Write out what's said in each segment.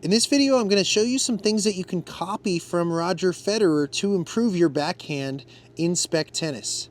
In this video, I'm going to show you some things that you can copy from Roger Federer to improve your backhand in Spec tennis.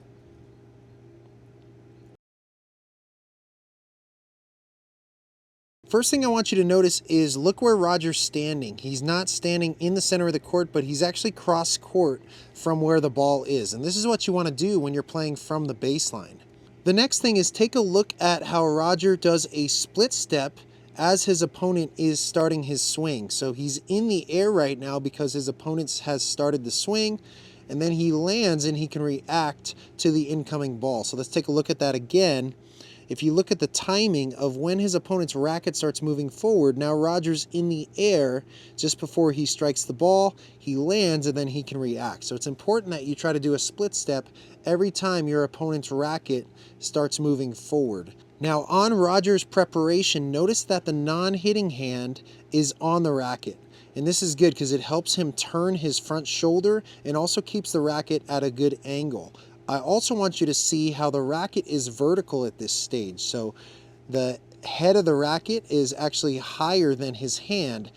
First thing I want you to notice is look where Roger's standing. He's not standing in the center of the court, but he's actually cross court from where the ball is. And this is what you want to do when you're playing from the baseline. The next thing is take a look at how Roger does a split step as his opponent is starting his swing. So he's in the air right now because his opponent has started the swing, and then he lands and he can react to the incoming ball. So let's take a look at that again. If you look at the timing of when his opponent's racket starts moving forward, now Roger's in the air just before he strikes the ball, he lands, and then he can react. So it's important that you try to do a split step every time your opponent's racket starts moving forward. Now on Roger's preparation, notice that the non-hitting hand is on the racket. And this is good because it helps him turn his front shoulder and also keeps the racket at a good angle. I also want you to see how the racket is vertical at this stage. So the head of the racket is actually higher than his hand.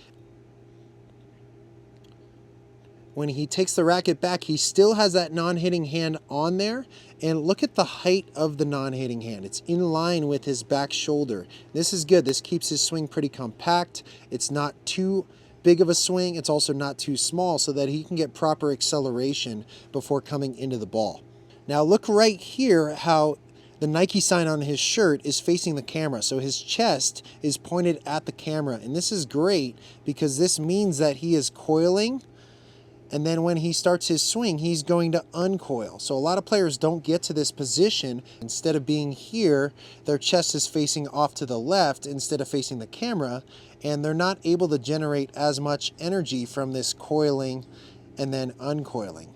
When he takes the racket back, he still has that non-hitting hand on there. And look at the height of the non-hitting hand. It's in line with his back shoulder. This is good. This keeps his swing pretty compact. It's not too big of a swing. It's also not too small so that he can get proper acceleration before coming into the ball. Now look right here how the Nike sign on his shirt is facing the camera. So his chest is pointed at the camera. And this is great because this means that he is coiling. And then when he starts his swing, he's going to uncoil. So a lot of players don't get to this position. Instead of being here, their chest is facing off to the left instead of facing the camera. And they're not able to generate as much energy from this coiling and then uncoiling.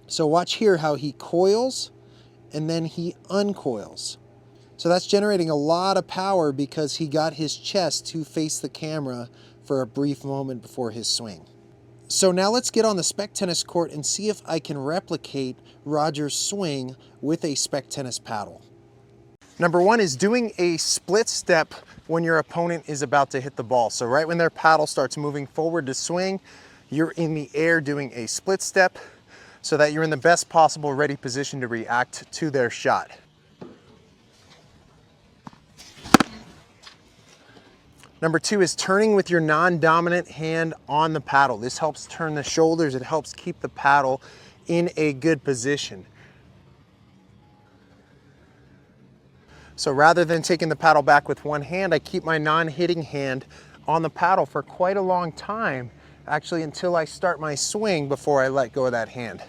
So watch here how he coils and then he uncoils. So that's generating a lot of power because he got his chest to face the camera for a brief moment before his swing. So now let's get on the Spec tennis court and see if I can replicate Roger's swing with a Spec tennis paddle. Number one is doing a split step when your opponent is about to hit the ball. So right when their paddle starts moving forward to swing, you're in the air doing a split step so that you're in the best possible ready position to react to their shot. Number two is turning with your non-dominant hand on the paddle. This helps turn the shoulders. It helps keep the paddle in a good position. So rather than taking the paddle back with one hand, I keep my non-hitting hand on the paddle for quite a long time, actually until I start my swing before I let go of that hand.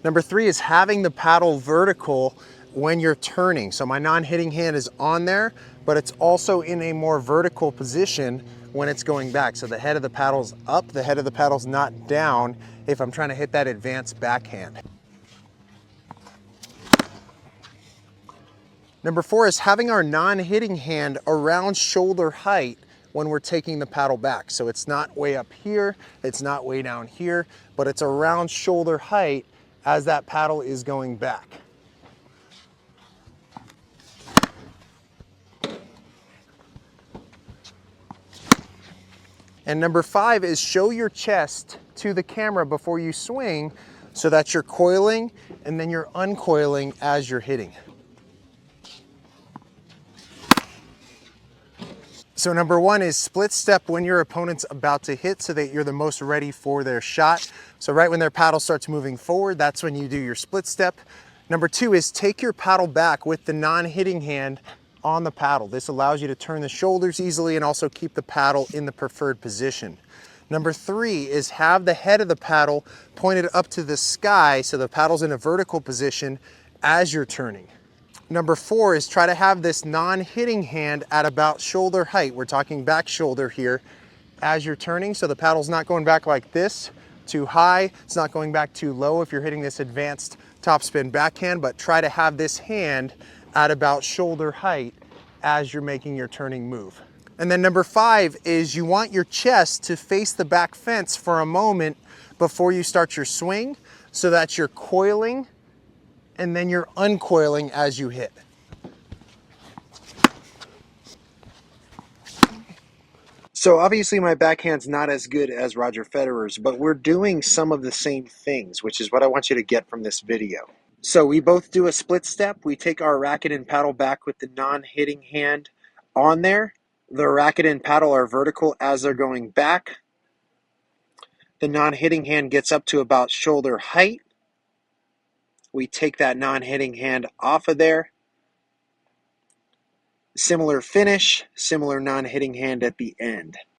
Number three is having the paddle vertical when you're turning. So my non-hitting hand is on there, but it's also in a more vertical position when it's going back. So the head of the paddle's up, the head of the paddle's not down if I'm trying to hit that advanced backhand. Number four is having our non-hitting hand around shoulder height when we're taking the paddle back. So it's not way up here, it's not way down here, but it's around shoulder height as that paddle is going back. And number five is show your chest to the camera before you swing so that you're coiling and then you're uncoiling as you're hitting. So number one is split step when your opponent's about to hit so that you're the most ready for their shot. So right when their paddle starts moving forward, that's when you do your split step. Number two is take your paddle back with the non-hitting hand on the paddle. This allows you to turn the shoulders easily and also keep the paddle in the preferred position. Number three is have the head of the paddle pointed up to the sky so the paddle's in a vertical position as you're turning. Number four is try to have this non-hitting hand at about shoulder height. We're talking back shoulder here as you're turning. So the paddle's not going back like this, too high. It's not going back too low if you're hitting this advanced topspin backhand, but try to have this hand at about shoulder height as you're making your turning move. And then number five is you want your chest to face the back fence for a moment before you start your swing so that you're coiling and then you're uncoiling as you hit. So obviously my backhand's not as good as Roger Federer's, but we're doing some of the same things, which is what I want you to get from this video. So we both do a split step. We take our racket and paddle back with the non-hitting hand on there. The racket and paddle are vertical as they're going back. The non-hitting hand gets up to about shoulder height. We take that non-hitting hand off of there. Similar finish, similar non-hitting hand at the end.